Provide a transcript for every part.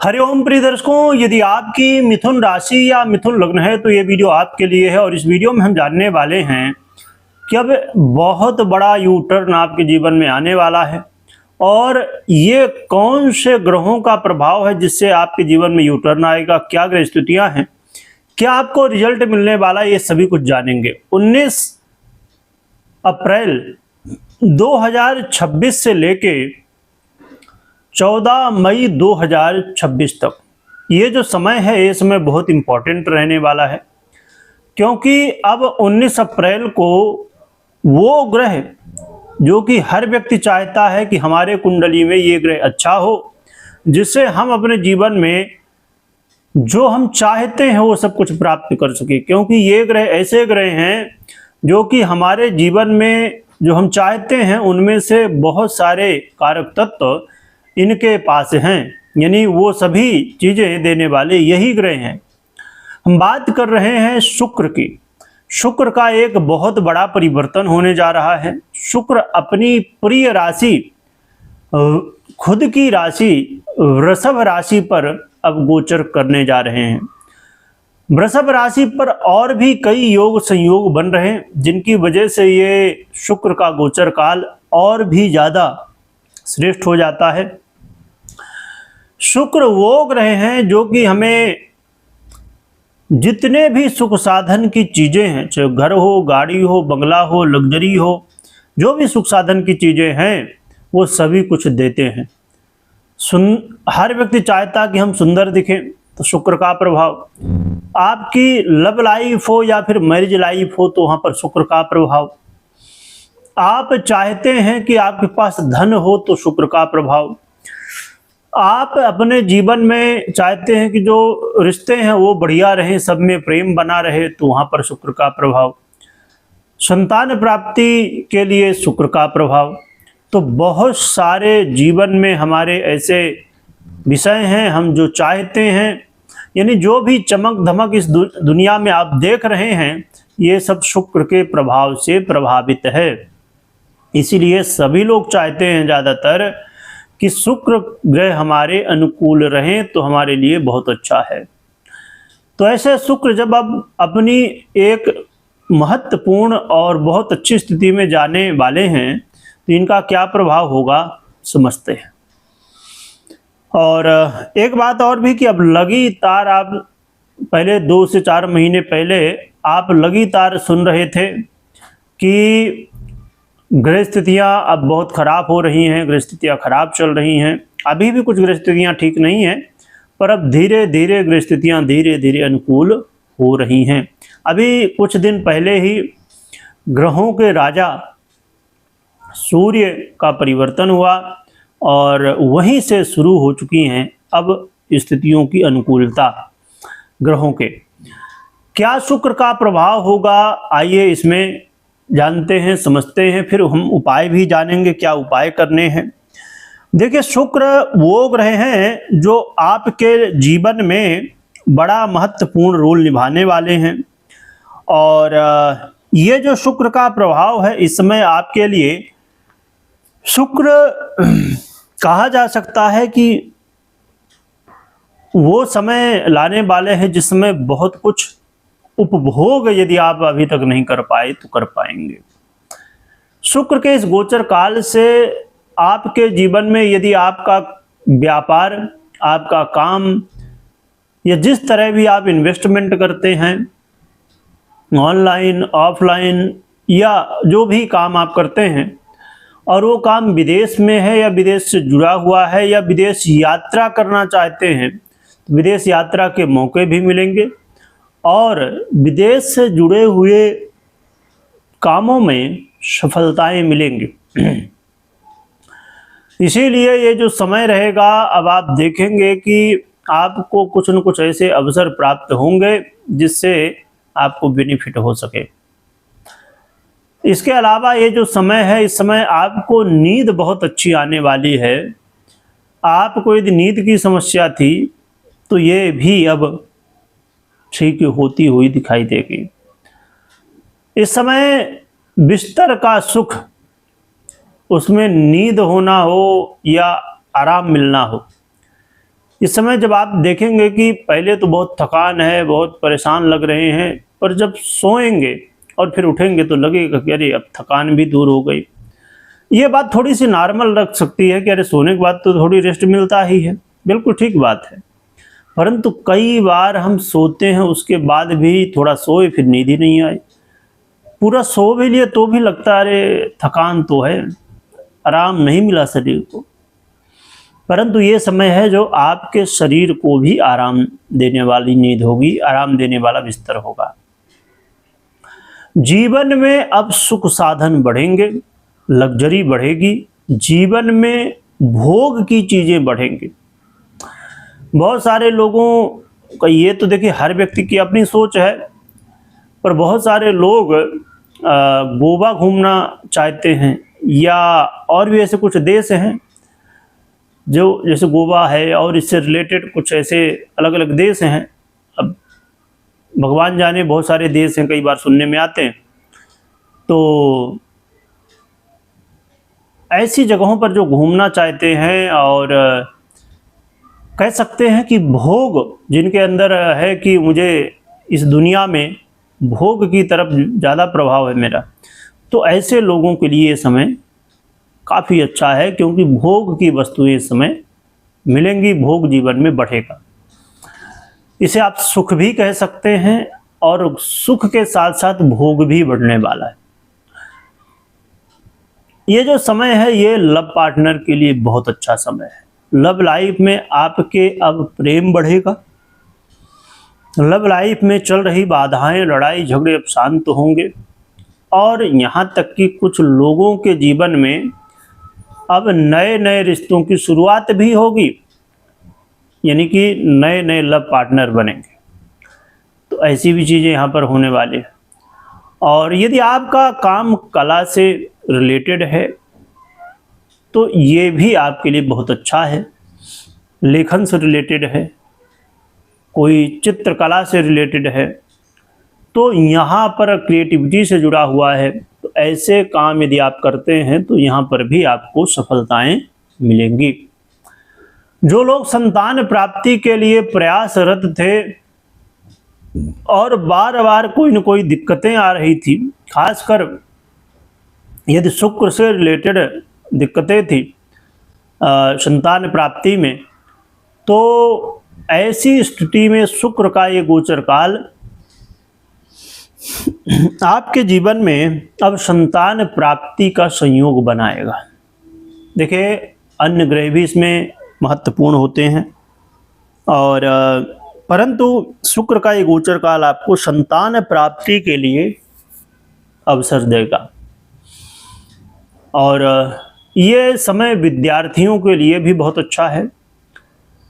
हरिओम प्रिय दर्शकों, यदि आपकी मिथुन राशि या मिथुन लग्न है तो ये वीडियो आपके लिए है। और इस वीडियो में हम जानने वाले हैं कि अब बहुत बड़ा यू टर्न आपके जीवन में आने वाला है और ये कौन से ग्रहों का प्रभाव है जिससे आपके जीवन में यू टर्न आएगा, क्या ग्रह स्थितियां हैं, क्या आपको रिजल्ट मिलने वाला है, ये सभी कुछ जानेंगे। 19 अप्रैल 2026 से लेके 14 मई 2026 तक ये जो समय है ये समय बहुत इंपॉर्टेंट रहने वाला है, क्योंकि अब 19 अप्रैल को वो ग्रह जो कि हर व्यक्ति चाहता है कि हमारे कुंडली में ये ग्रह अच्छा हो, जिससे हम अपने जीवन में जो हम चाहते हैं वो सब कुछ प्राप्त कर सके। क्योंकि ये ग्रह ऐसे ग्रह हैं जो कि हमारे जीवन में जो हम चाहते हैं उनमें से बहुत सारे कारक तत्व इनके पास हैं, यानी वो सभी चीजें देने वाले यही ग्रह हैं। हम बात कर रहे हैं शुक्र की। शुक्र का एक बहुत बड़ा परिवर्तन होने जा रहा है। शुक्र अपनी प्रिय राशि, खुद की राशि वृषभ राशि पर अब गोचर करने जा रहे हैं। वृषभ राशि पर और भी कई योग संयोग बन रहे हैं, जिनकी वजह से ये शुक्र का गोचर काल और भी ज्यादा श्रेष्ठ हो जाता है। शुक्र वो ग्रह हैं जो कि हमें जितने भी सुख साधन की चीजें हैं, चाहे घर हो, गाड़ी हो, बंगला हो, लग्जरी हो, जो भी सुख साधन की चीजें हैं वो सभी कुछ देते हैं। हर व्यक्ति चाहता कि हम सुंदर दिखें, तो शुक्र का प्रभाव। आपकी लव लाइफ हो या फिर मैरिज लाइफ हो तो वहां पर शुक्र का प्रभाव। आप चाहते हैं कि आपके पास धन हो तो शुक्र का प्रभाव। आप अपने जीवन में चाहते हैं कि जो रिश्ते हैं वो बढ़िया रहें, सब में प्रेम बना रहे, तो वहां पर शुक्र का प्रभाव। संतान प्राप्ति के लिए शुक्र का प्रभाव। तो बहुत सारे जीवन में हमारे ऐसे विषय हैं हम जो चाहते हैं, यानी जो भी चमक धमक इस दुनिया में आप देख रहे हैं ये सब शुक्र के प्रभाव से प्रभावित है। इसीलिए सभी लोग चाहते हैं ज़्यादातर कि शुक्र ग्रह हमारे अनुकूल रहें तो हमारे लिए बहुत अच्छा है। तो ऐसे शुक्र जब अब अपनी एक महत्वपूर्ण और बहुत अच्छी स्थिति में जाने वाले हैं तो इनका क्या प्रभाव होगा समझते हैं। और एक बात और भी कि अब लगातार आप पहले 2 से 4 महीने पहले आप लगातार सुन रहे थे कि ग्रह स्थितियाँ अब बहुत ख़राब हो रही हैं, ग्रह स्थितियाँ ख़राब चल रही हैं। अभी भी कुछ ग्रह स्थितियाँ ठीक नहीं हैं, पर अब धीरे धीरे ग्रह स्थितियाँ धीरे धीरे अनुकूल हो रही हैं। अभी कुछ दिन पहले ही ग्रहों के राजा सूर्य का परिवर्तन हुआ और वहीं से शुरू हो चुकी हैं अब स्थितियों की अनुकूलता ग्रहों के। क्या शुक्र का प्रभाव होगा, आइए इसमें जानते हैं, समझते हैं, फिर हम उपाय भी जानेंगे क्या उपाय करने हैं। देखिए, शुक्र वो ग्रह हैं जो आपके जीवन में बड़ा महत्वपूर्ण रोल निभाने वाले हैं। और ये जो शुक्र का प्रभाव है इस समय आपके लिए शुक्र कहा जा सकता है कि वो समय लाने वाले हैं जिसमें बहुत कुछ उपभोग यदि आप अभी तक नहीं कर पाए तो कर पाएंगे। शुक्र के इस गोचर काल से आपके जीवन में यदि आपका व्यापार, आपका काम या जिस तरह भी आप इन्वेस्टमेंट करते हैं, ऑनलाइन ऑफलाइन या जो भी काम आप करते हैं, और वो काम विदेश में है या विदेश से जुड़ा हुआ है या विदेश यात्रा करना चाहते हैं, तो विदेश यात्रा के मौके भी मिलेंगे और विदेश से जुड़े हुए कामों में सफलताएं मिलेंगी। इसीलिए ये जो समय रहेगा अब आप देखेंगे कि आपको कुछ न कुछ ऐसे अवसर प्राप्त होंगे जिससे आपको बेनिफिट हो सके। इसके अलावा ये जो समय है इस समय आपको नींद बहुत अच्छी आने वाली है। आपको यदि नींद की समस्या थी तो ये भी अब ठीक होती हुई दिखाई देगी। इस समय बिस्तर का सुख, उसमें नींद होना हो या आराम मिलना हो, इस समय जब आप देखेंगे कि पहले तो बहुत थकान है, बहुत परेशान लग रहे हैं, पर जब सोएंगे और फिर उठेंगे तो लगेगा कि अरे अब थकान भी दूर हो गई। ये बात थोड़ी सी नॉर्मल रख सकती है कि अरे सोने के बाद तो थोड़ी रेस्ट मिलता ही है, बिल्कुल ठीक बात है। परंतु कई बार हम सोते हैं, उसके बाद भी थोड़ा सोए फिर नींद ही नहीं आई, पूरा सो भी लिए तो भी लगता है अरे थकान तो है, आराम नहीं मिला शरीर को। परंतु ये समय है जो आपके शरीर को भी आराम देने वाली नींद होगी, आराम देने वाला बिस्तर होगा। जीवन में अब सुख साधन बढ़ेंगे, लग्जरी बढ़ेगी, जीवन में भोग की चीजें बढ़ेंगी। बहुत सारे लोगों का ये तो देखिए हर व्यक्ति की अपनी सोच है, पर बहुत सारे लोग गोवा घूमना चाहते हैं, या और भी ऐसे कुछ देश हैं जो जैसे गोवा है और इससे रिलेटेड कुछ ऐसे अलग अलग देश हैं। अब भगवान जाने बहुत सारे देश हैं, कई बार सुनने में आते हैं। तो ऐसी जगहों पर जो घूमना चाहते हैं और कह सकते हैं कि भोग जिनके अंदर है कि मुझे इस दुनिया में भोग की तरफ ज़्यादा प्रभाव है मेरा, तो ऐसे लोगों के लिए ये समय काफ़ी अच्छा है, क्योंकि भोग की वस्तुएं इस समय मिलेंगी, भोग जीवन में बढ़ेगा। इसे आप सुख भी कह सकते हैं, और सुख के साथ साथ भोग भी बढ़ने वाला है। ये जो समय है ये लव पार्टनर के लिए बहुत अच्छा समय है। लव लाइफ में आपके अब प्रेम बढ़ेगा, लव लाइफ में चल रही बाधाएं, लड़ाई झगड़े अब शांत होंगे, और यहाँ तक कि कुछ लोगों के जीवन में अब नए नए रिश्तों की शुरुआत भी होगी, यानी कि नए नए लव पार्टनर बनेंगे। तो ऐसी भी चीज़ें यहाँ पर होने वाली है। और यदि आपका काम कला से रिलेटेड है तो ये भी आपके लिए बहुत अच्छा है। लेखन से रिलेटेड है, कोई चित्रकला से रिलेटेड है, तो यहाँ पर क्रिएटिविटी से जुड़ा हुआ है, तो ऐसे काम यदि आप करते हैं तो यहाँ पर भी आपको सफलताएं मिलेंगी। जो लोग संतान प्राप्ति के लिए प्रयासरत थे और बार बार कोई न कोई दिक्कतें आ रही थी, खासकर यदि शुक्र से रिलेटेड दिक्कतें थी संतान प्राप्ति में, तो ऐसी स्थिति में शुक्र का ये गोचर काल आपके जीवन में अब संतान प्राप्ति का संयोग बनाएगा। देखिए अन्य ग्रह भी इसमें महत्वपूर्ण होते हैं, और परंतु शुक्र का ये गोचर काल आपको संतान प्राप्ति के लिए अवसर देगा। और ये समय विद्यार्थियों के लिए भी बहुत अच्छा है,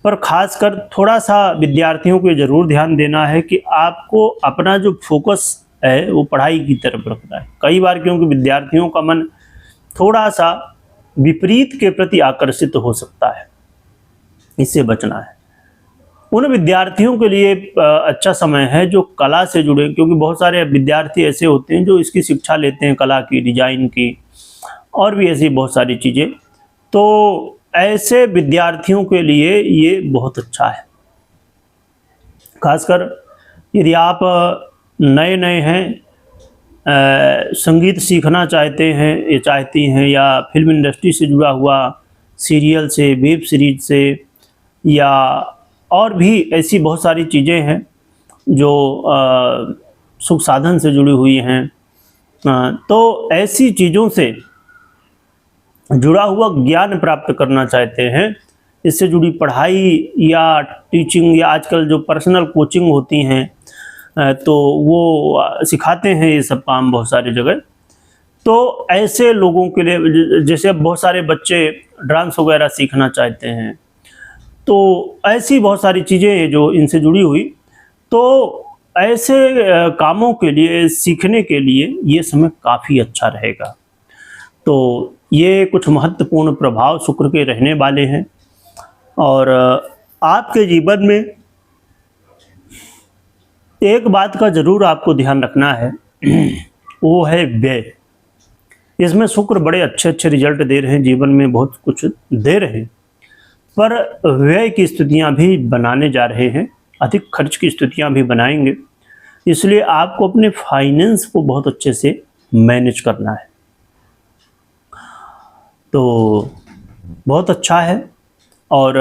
पर खासकर थोड़ा सा विद्यार्थियों को ज़रूर ध्यान देना है कि आपको अपना जो फोकस है वो पढ़ाई की तरफ रखना है। कई बार क्योंकि विद्यार्थियों का मन थोड़ा सा विपरीत के प्रति आकर्षित हो सकता है, इससे बचना है। उन विद्यार्थियों के लिए अच्छा समय है जो कला से जुड़े, क्योंकि बहुत सारे विद्यार्थी ऐसे होते हैं जो इसकी शिक्षा लेते हैं, कला की, डिजाइन की, और भी ऐसी बहुत सारी चीज़ें। तो ऐसे विद्यार्थियों के लिए ये बहुत अच्छा है। खासकर यदि आप नए नए हैं, संगीत सीखना चाहते हैं या चाहती हैं, या फिल्म इंडस्ट्री से जुड़ा हुआ, सीरियल से, वेब सीरीज से, या और भी ऐसी बहुत सारी चीज़ें हैं जो सुख साधन से जुड़ी हुई हैं, तो ऐसी चीज़ों से जुड़ा हुआ ज्ञान प्राप्त करना चाहते हैं, इससे जुड़ी पढ़ाई या टीचिंग, या आजकल जो पर्सनल कोचिंग होती हैं तो वो सिखाते हैं ये सब काम बहुत सारी जगह। तो ऐसे लोगों के लिए, जैसे बहुत सारे बच्चे डांस वगैरह सीखना चाहते हैं, तो ऐसी बहुत सारी चीज़ें जो इनसे जुड़ी हुई, तो ऐसे कामों के लिए, सीखने के लिए ये समय काफ़ी अच्छा रहेगा। तो ये कुछ महत्वपूर्ण प्रभाव शुक्र के रहने वाले हैं। और आपके जीवन में एक बात का ज़रूर आपको ध्यान रखना है, वो है व्यय। इसमें शुक्र बड़े अच्छे अच्छे रिजल्ट दे रहे हैं, जीवन में बहुत कुछ दे रहे हैं, पर व्यय की स्थितियां भी बनाने जा रहे हैं, अधिक खर्च की स्थितियां भी बनाएंगे। इसलिए आपको अपने फाइनेंस को बहुत अच्छे से मैनेज करना है। तो बहुत अच्छा है। और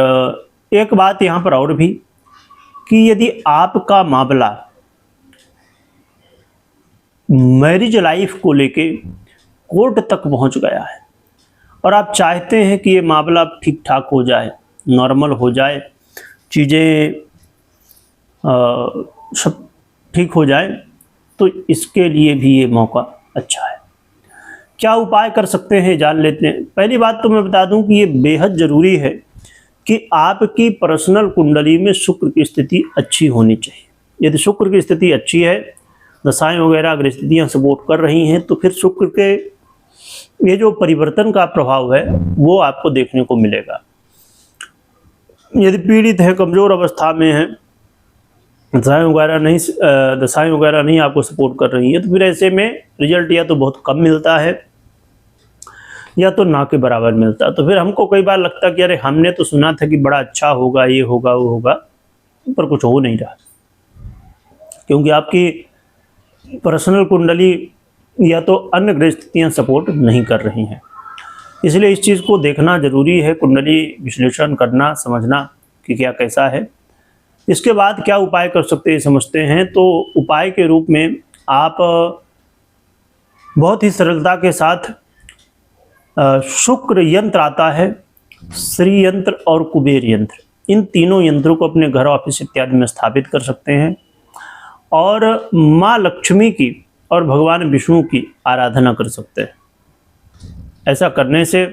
एक बात यहाँ पर और भी कि यदि आपका मामला मैरिज लाइफ को लेके कोर्ट तक पहुँच गया है और आप चाहते हैं कि ये मामला ठीक ठाक हो जाए, नॉर्मल हो जाए, चीज़ें सब ठीक हो जाए, तो इसके लिए भी ये मौका अच्छा है। क्या उपाय कर सकते हैं जान लेते हैं। पहली बात तो मैं बता दूं कि ये बेहद ज़रूरी है कि आपकी पर्सनल कुंडली में शुक्र की स्थिति अच्छी होनी चाहिए। यदि शुक्र की स्थिति अच्छी है, दशाएं वगैरह अगर स्थितियाँ सपोर्ट कर रही हैं, तो फिर शुक्र के ये जो परिवर्तन का प्रभाव है वो आपको देखने को मिलेगा। यदि पीड़ित है, कमज़ोर अवस्था में है, दशाएं वगैरह नहीं आपको सपोर्ट कर रही है, तो फिर ऐसे में रिजल्ट या तो बहुत कम मिलता है या तो ना के बराबर मिलता है। तो फिर हमको कई बार लगता है कि अरे हमने तो सुना था कि बड़ा अच्छा होगा, ये होगा, वो होगा, पर कुछ हो नहीं रहा, क्योंकि आपकी पर्सनल कुंडली या तो अन्य ग्रह स्थितियाँ सपोर्ट नहीं कर रही हैं। इसलिए इस चीज़ को देखना जरूरी है, कुंडली विश्लेषण करना, समझना कि क्या कैसा है। इसके बाद क्या उपाय कर सकते हैं समझते हैं। तो उपाय के रूप में आप बहुत ही सरलता के साथ शुक्र यंत्र आता है, श्री यंत्र और कुबेर यंत्र, इन तीनों यंत्रों को अपने घर, ऑफिस इत्यादि में स्थापित कर सकते हैं और माँ लक्ष्मी की और भगवान विष्णु की आराधना कर सकते हैं। ऐसा करने से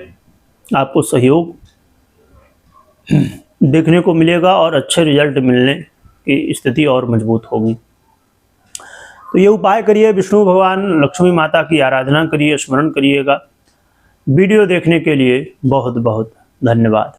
आपको सहयोग देखने को मिलेगा और अच्छे रिजल्ट मिलने की स्थिति और मजबूत होगी। तो ये उपाय करिए, विष्णु भगवान, लक्ष्मी माता की आराधना करिए, स्मरण करिएगा। वीडियो देखने के लिए बहुत बहुत धन्यवाद।